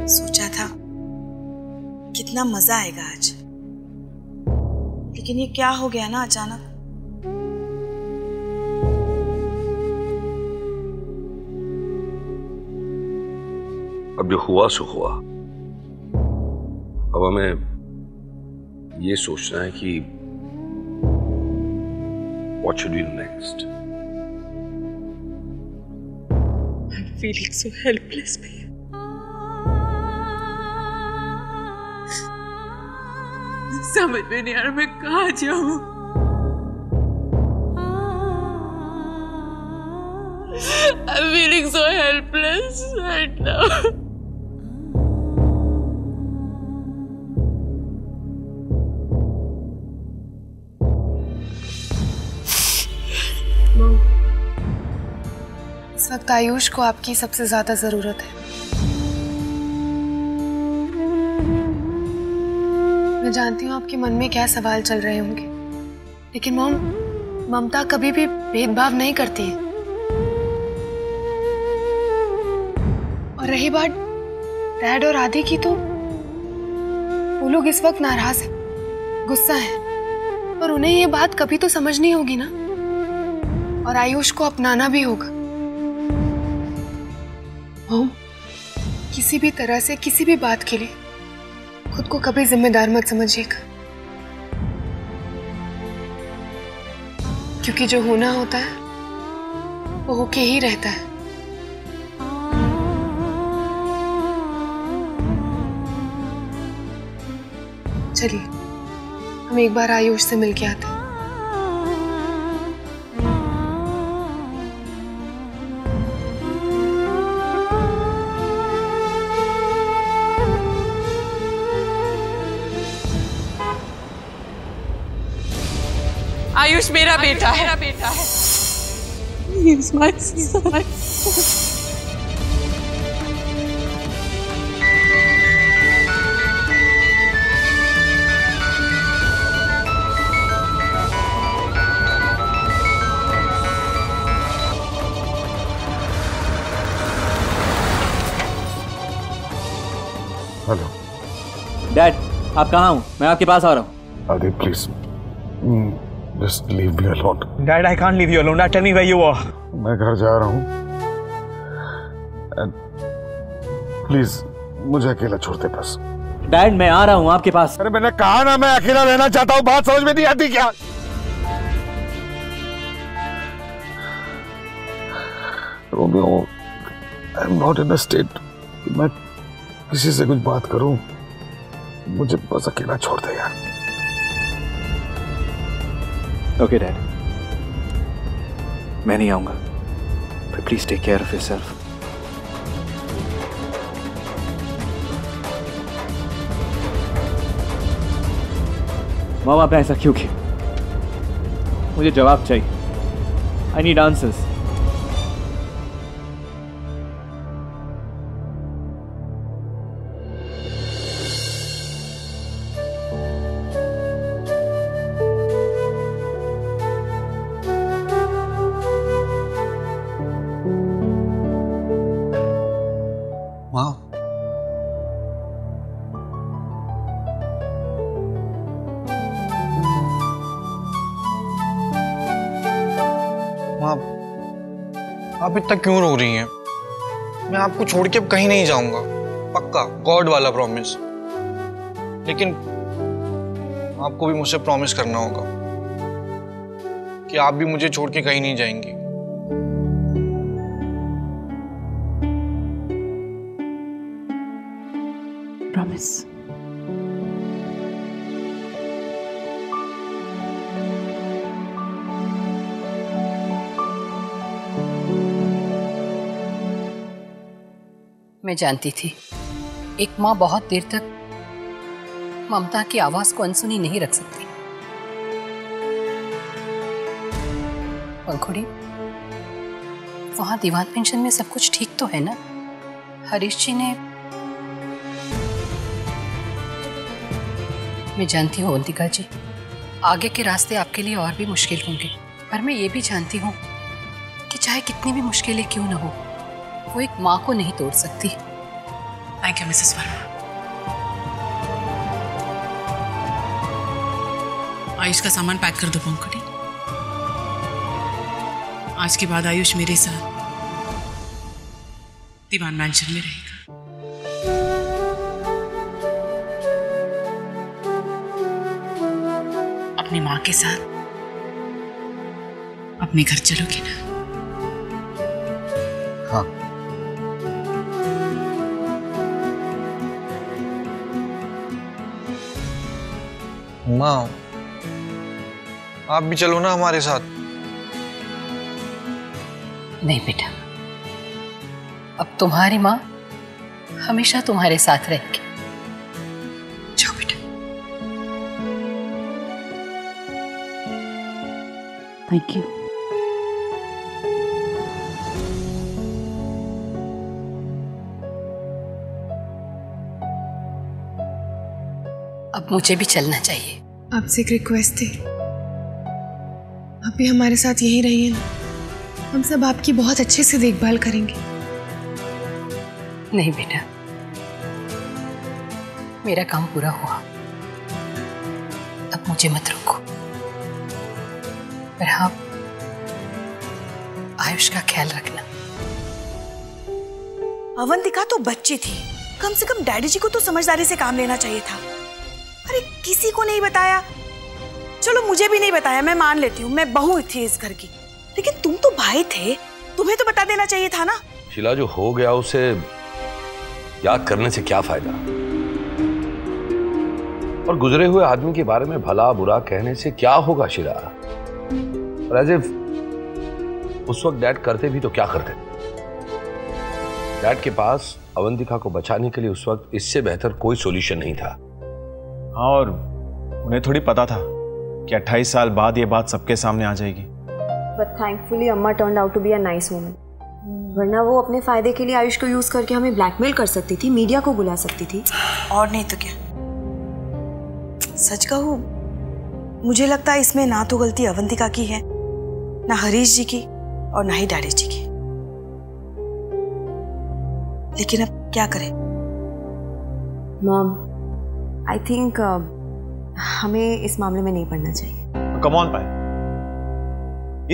सोचा था कितना मजा आएगा आज, लेकिन ये क्या हो गया ना अचानक। अब जो हुआ सो हुआ। अब हमें ये सोचना है कि what should we do next? I'm feeling so helpless, भैया। समझ में नहीं आ रहा मैं कहाँ जाऊँ। I'm feeling so helpless right now. इस वक्त आयुष को आपकी सबसे ज्यादा जरूरत है। मैं जानती हूँ आपके मन में क्या सवाल चल रहे होंगे, लेकिन मॉम, ममता कभी भी भेदभाव नहीं करती है। और रही बात डैड और आदि की, तो वो लोग इस वक्त नाराज हैं, गुस्सा हैं, पर उन्हें ये बात कभी तो समझनी होगी ना, और आयुष को अपनाना भी होगा। मॉम, किसी भी तरह से किसी भी बात के लिए खुद को कभी जिम्मेदार मत समझिएगा, क्योंकि जो होना होता है वो होके ही रहता है। चलिए हम एक बार आयुष से मिलके आते हैं। आयुष मेरा बेटा है। He is my son. Hello dad, आप कहाँ हो? मैं आपके पास आ रहा हूँ। आदि please, just leave me alone. Dad, I can't leave you alone. Dad, tell me where you are. मैं घर जा रहा हूँ and please मुझे अकेला छोड़ दे बस। डैड, मैं आ रहा हूँ आपके पास। अरे मैंने कहा ना मैं अकेला रहना चाहता हूँ, बात समझ में नहीं आती क्या? Romeo, I am not in a state कि मैं किसी से कुछ बात करूँ, मुझे बस अकेला छोड़ दे यार। ओके डैड, मैं नहीं आऊंगा, but please take care of yourself. Mom, आपने ऐसा क्यों किया? मुझे जवाब चाहिए। I need answers. आप इतना क्यों रो रही हैं? मैं आपको छोड़ के अब कहीं नहीं जाऊंगा, पक्का, गॉड वाला प्रॉमिस। लेकिन आपको भी मुझसे प्रॉमिस करना होगा कि आप भी मुझे छोड़ के कहीं नहीं जाएंगी। प्रॉमिस। मैं जानती थी एक माँ बहुत देर तक ममता की आवाज को अनसुनी नहीं रख सकती। पंखुड़ी, वहां दीवान पेंशन में सब कुछ ठीक तो है ना? हरीश जी ने, मैं जानती हूँ अवंतिका जी, आगे के रास्ते आपके लिए और भी मुश्किल होंगे, पर मैं ये भी जानती हूँ कि चाहे कितनी भी मुश्किलें क्यों न हो, वो एक माँ को नहीं तोड़ सकती। Thank you Mrs Verma. Ayush का सामान पैक कर दो पंकड़ी। आज के बाद आयुष मेरे साथ दीवान मैंशन में रहेगा। अपनी माँ के साथ अपने घर चलोगे ना? हाँ। माँ, आप भी चलो ना हमारे साथ। नहीं बेटा, अब तुम्हारी माँ हमेशा तुम्हारे साथ रहेगी। जाओ बेटा। Thank you. अब मुझे भी चलना चाहिए। आपसे एक रिक्वेस्ट थी, आप भी हमारे साथ यहीं रहिए ना, हम सब आपकी बहुत अच्छे से देखभाल करेंगे। नहीं बेटा, मेरा काम पूरा हुआ, अब मुझे मत रोको। पर हाँ, आयुष का ख्याल रखना। अवंतिका तो बच्ची थी, कम से कम डैडी जी को तो समझदारी से काम लेना चाहिए था। अरे किसी को नहीं बताया। चलो मुझे भी नहीं बताया, मैं मान लेती हूँ, मैं बहू थी इस घर की, लेकिन तुम तो भाई थे, तुम्हें तो बता देना चाहिए था ना। शीला, जो हो गया उसे याद करने से क्या फायदा, और गुजरे हुए आदमी के बारे में भला बुरा कहने से क्या होगा शीला। और एज इफ उस वक्त डैड करते भी तो क्या करते। डैड के पास अवंतिका को बचाने के लिए उस वक्त इससे बेहतर कोई सॉल्यूशन नहीं था। हाँ, और उन्हें थोड़ी पता था कि 28 साल बाद ये बात सबके सामने आ जाएगी। But thankfully अम्मा turned out to be a nice woman. वरना वो अपने फायदे के लिए आयुष को यूज करके हमें ब्लैकमेल कर सकती थी, मीडिया को बुला सकती थी। और नहीं तो क्या। सच कहूं, मुझे लगता है इसमें ना तो गलती अवंतिका की है, ना हरीश जी की, और ना ही डैडी जी की। लेकिन अब क्या करें? मॉम, आई थिंक हमें इस मामले में नहीं पड़ना चाहिए। कम ऑन पायल,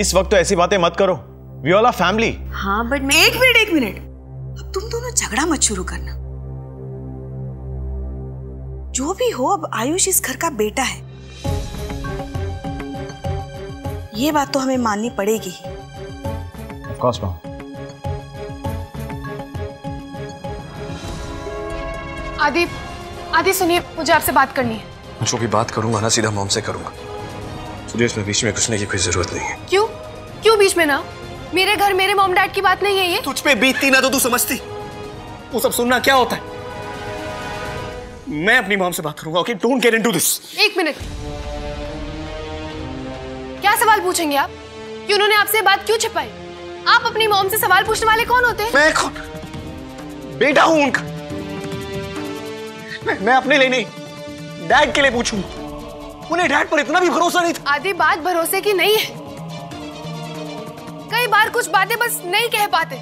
इस वक्त तो ऐसी बातें मत करो। We all are family. हाँ बट मैं एक मिनट, अब तुम दोनों झगड़ा मत शुरू करना। जो भी हो, अब आयुष इस घर का बेटा है, ये बात तो हमें माननी पड़ेगी ही। Of course mom. आदि सुनिए, मुझे आपसे बात करनी है। जो भी बात करूंगा ना सीधा मॉम से करूंगा। सुरेश, में बीच में घुसने की कोई जरूरत नहीं है। क्यों बीच में ना? मेरे घर मेरे मॉम डैड की बात नहीं है ये। तुझ पे बीतती ना तो तू समझती वो सब सुनना क्या होता है। मैं अपनी मॉम से बात करूंगा। Okay, don't get into this. एक मिनट, क्या सवाल पूछेंगे आप? कि उन्होंने आपसे बात क्यों छिपाई? आप अपनी मॉम से सवाल पूछने वाले कौन होते हैं? मैं कौन? बेटा हूं उनका। मैं अपने लिए नहीं, डैड के लिए पूछूंगा। उन्हें डैड पर इतना भी भरोसा नहीं था। आदि, बात भरोसे की नहीं है। कई बार कुछ बातें बस नहीं कह पाते।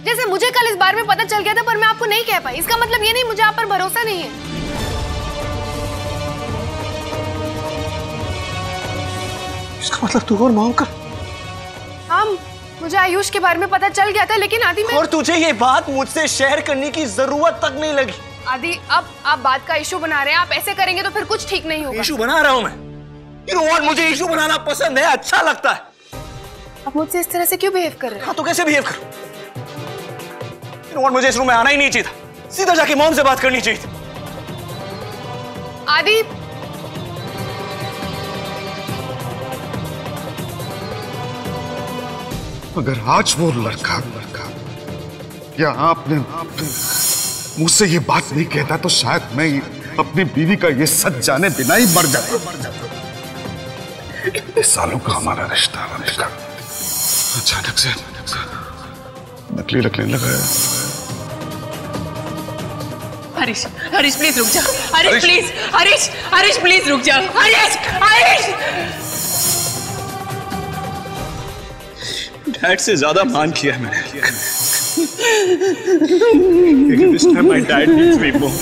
जैसे मुझे कल इस बारे में पता चल गया था, पर मैं आपको नहीं कह पाई। इसका मतलब ये नहीं मुझे आप पर भरोसा नहीं है। इसका मतलब तू और माँ का? हाँ, मुझे आयुष के बारे में पता चल गया था, लेकिन आदि और तुझे ये बात मुझसे शेयर करने की जरूरत तक नहीं लगी। आदि, अब आप बात का इशू बना रहे हैं। आप ऐसे करेंगे तो फिर कुछ ठीक नहीं होगा। इशू बना रहा हूं मैं। You know what? मुझे इशू बनाना पसंद है, अच्छा लगता है। आप मुझसे इस तरह से क्यों बिहेव कर रहे हैं? हाँ, तो कैसे बिहेव करूं? You know what? मुझे इस रूम में आना ही नहीं चाहिए था। सीधा जाके मॉम से बात करनी चाहिए थी। आदि, अगर आज वो लड़का या आपने मुझसे ये बात नहीं कहता तो शायद मैं अपनी बीवी का ये सच जाने बिना ही मर जाता। कितने सालों का हमारा रिश्ता अचानक से नकली लगने लगा है। हरीश, हरीश प्लीज रुक जा। हरीश प्लीज, हरीश प्लीज रुक जा। हरीश। डैड से ज्यादा मान किया है मैंने। This time my dad needs me more.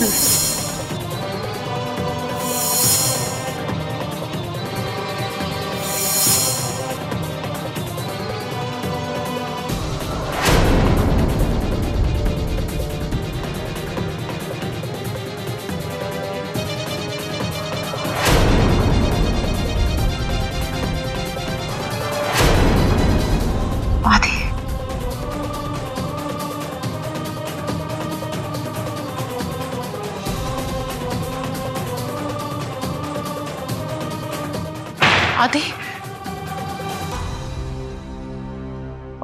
आदि,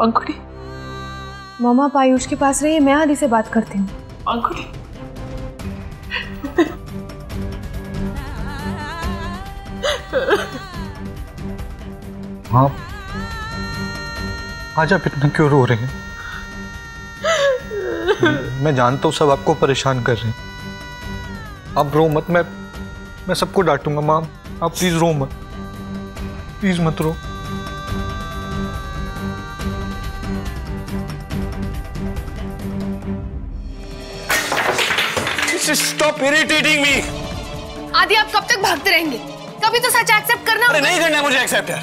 अंकुड़ी, मामा आप आयुष के पास रहिए, मैं आदि से बात करती हूँ। अंकुड़ी, हाँ, आज आप इतना क्यों रो रहे हैं? मैं जानता हूँ सब आपको परेशान कर रहे हैं। आप रो मत, मैं सबको डांटूंगा। माँ, आप प्लीज रो मत, प्लीज मत रो। Stop irritating me. आदि, आप कब तक भागते रहेंगे? कभी तो सच एक्सेप्ट करना। अरे नहीं करना मुझे एक्सेप्ट यार।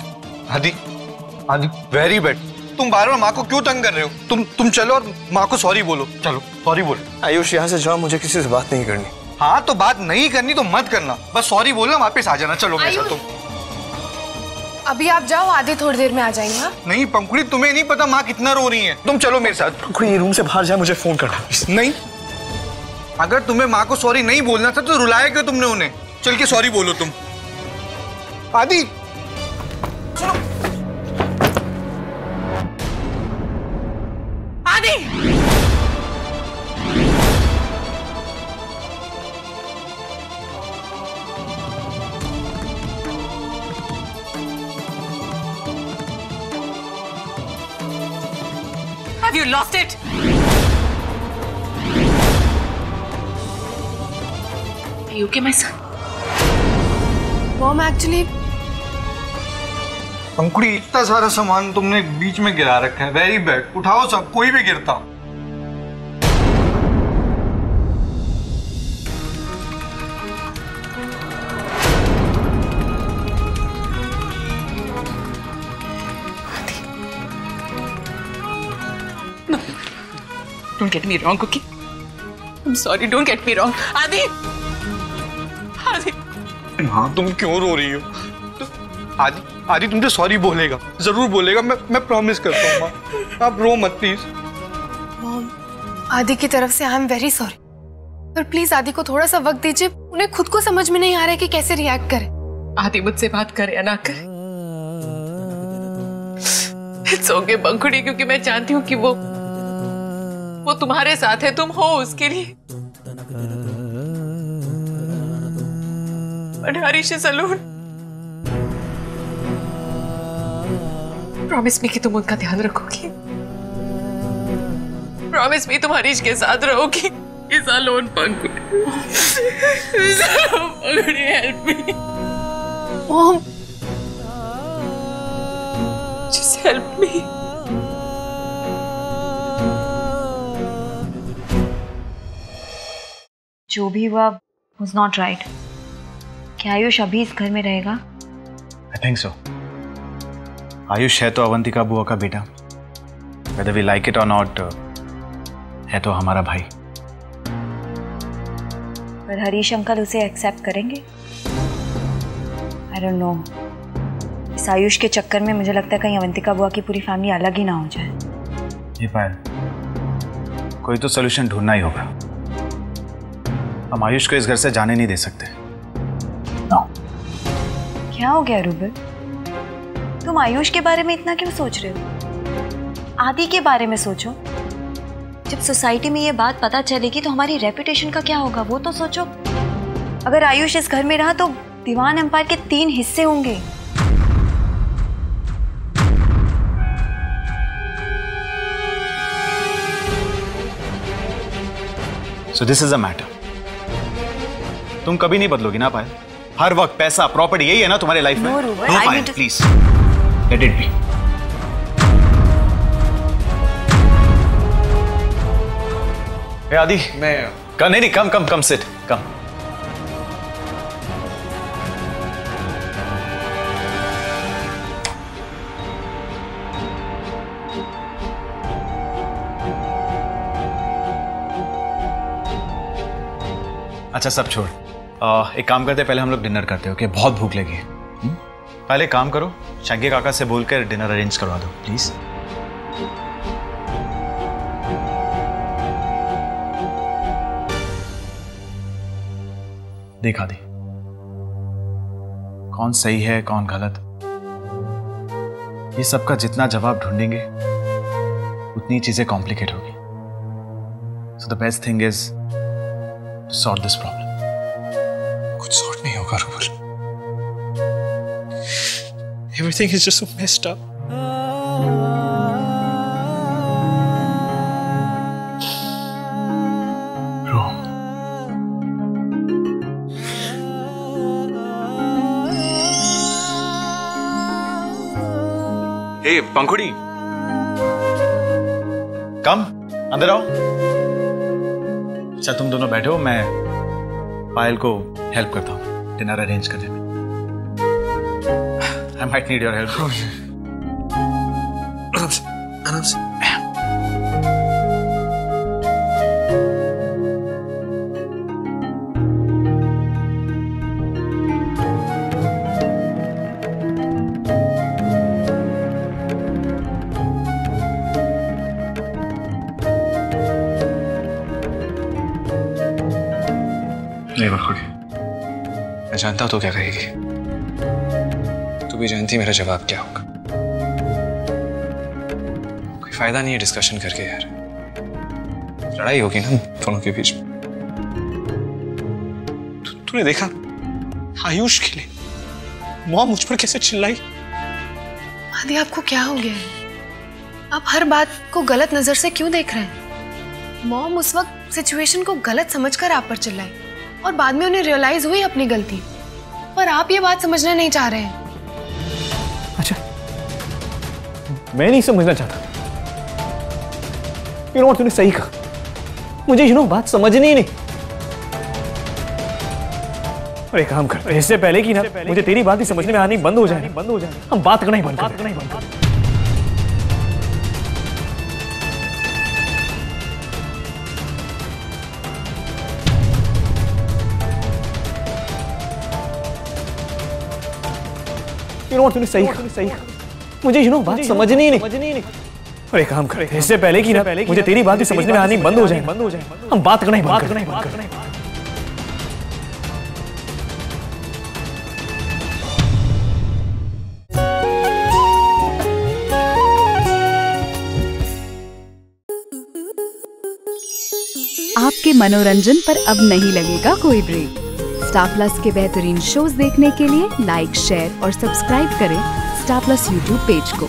आदि वेरी बैड। तुम बार बार माँ को क्यों तंग कर रहे हो? तुम चलो और माँ को सॉरी बोलो। चलो सॉरी बोलो। आयुष यहाँ से जाओ, मुझे किसी से बात नहीं करनी। हाँ तो बात नहीं करनी तो मत करना, बस सॉरी बोलना, वापस आ जाना। चलो मेरे साथ। तुम अभी आप जाओ, आदि थोड़ी देर में आ जाएंगे। हाँ? नहीं पंखुड़ी, तुम्हें नहीं पता माँ कितना रो रही है। तुम चलो मेरे साथ। कोई रूम से बाहर जाए, मुझे फोन करना। नहीं, अगर तुम्हें माँ को सॉरी नहीं बोलना था तो रुलाया क्यों तुमने उन्हें? चल के सॉरी बोलो तुम। आदि सुनो। आदि, have you lost it? Are you okay, my son? Mom actually Pankhudi, इतना सारा सामान तुमने बीच में गिरा रखा है। Very bad. उठाओ सब, कोई भी गिरता। No, don't get me wrong, okay? I'm sorry, don't get me wrong. आदि, आदि, हाँ तुम क्यों रो रही हो? आदि, आदि तुमसे सॉरी बोलेगा, जरूर बोलेगा। मैं प्रॉमिस करता हूँ माँ। आप रो मत प्लीज। मॉम, आदि की तरफ से आई एम वेरी सॉरी, पर प्लीज आदि को थोड़ा सा वक्त दीजिए। उन्हें खुद को समझ में नहीं आ रहा है कि कैसे रिएक्ट करें। आदि मुझसे बात करे या ना करे, इट्स ओके पंखुड़ी, क्योंकि मैं जानती हूँ कि वो तुम्हारे साथ है, तुम हो उसके लिए। But Harish is alone. Promise me कि तुम उनका ध्यान रखोगी। Promise me तुम हरीश के साथ रहोगी। He's alone, पंखुड़ी। He's alone, पंखुड़ी, help me. Mom, Just help me. जो भी हुआ was not right. क्या आयुष अभी इस घर में रहेगा? I think so. आयुष है तो अवंतिका बुआ का बेटा, whether we like it or not, है तो हमारा भाई। पर हरीश अंकल उसे एक्सेप्ट करेंगे? I don't know. इस आयुष के चक्कर में मुझे लगता है कहीं अवंतिका बुआ की पूरी फैमिली अलग ही ना हो जाए। ये पायल, कोई तो सोल्यूशन ढूंढना ही होगा। हम आयुष को इस घर से जाने नहीं दे सकते। No. क्या हो गया रूबल? तुम आयुष के बारे में इतना क्यों सोच रहे हो? आदि के बारे में सोचो। जब सोसाइटी में ये बात पता चलेगी तो हमारी रेपुटेशन का क्या होगा, वो तो सोचो। अगर आयुष इस घर में रहा तो दीवान एम्पायर के 3 हिस्से होंगे। So this is a matter. तुम कभी नहीं बदलोगी ना पायल। हर वक्त पैसा, प्रॉपर्टी, यही है ना तुम्हारे लाइफ में? No, Payal, please let it be. आदि मैं नहीं, कम सिट कम। अच्छा सब छोड़, एक काम करते पहले हम लोग डिनर करते हो, ओके? बहुत भूख लगी है। पहले काम करो, शंकी काका से बोलकर डिनर अरेंज करवा दो प्लीज। देखा दे कौन सही है कौन गलत, ये सबका जितना जवाब ढूंढेंगे उतनी चीजें कॉम्प्लिकेट होगी। So the best thing is sort this problem. कुछ सॉर्ट नहीं होगा rouble. Everything is just so messed up. हे पंखुड़ी, कम अंदर आओ। अच्छा तुम दोनों बैठो, मैं पायल को हेल्प करता हूँ डिनर अरेंज करने में। I might need your help. आराम से। नहीं बखुड़ी, मैं जानता हूँ तो क्या कहेगी। तू भी जानती मेरा जवाब क्या होगा। कोई फायदा नहीं है डिस्कशन करके यार, लड़ाई होगी ना दोनों के बीच में। तूने देखा आयुष के लिए मॉम मुझ पर कैसे चिल्लाई। आदि आपको क्या हो गया है? आप हर बात को गलत नजर से क्यों देख रहे हैं? मॉम उस वक्त सिचुएशन को गलत समझकर आप पर चिल्लाई और बाद में उन्हें रियलाइज हुई अपनी गलती, पर आप ये बात समझना नहीं चाह रहे हैं। अच्छा, मैं नहीं समझना चाहता। तूने सही कहा, मुझे बात समझनी ही नहीं। और एक काम कर, इससे पहले कि ना मुझे तेरी बात ही समझने में आनी बंद हो जाए, हम बात करना ही बंद कर। तूने सही कहा, मुझे बात समझनी ही नहीं। और एक काम कर, इससे पहले कि ना मुझे तेरी बात ही समझने में आनी बंद हो जाए, हम बात करना ही बंद कर। आपके मनोरंजन पर अब नहीं लगेगा कोई ब्रेक। स्टार प्लस के बेहतरीन शोज देखने के लिए लाइक, शेयर और सब्सक्राइब करें स्टार प्लस यूट्यूब पेज को।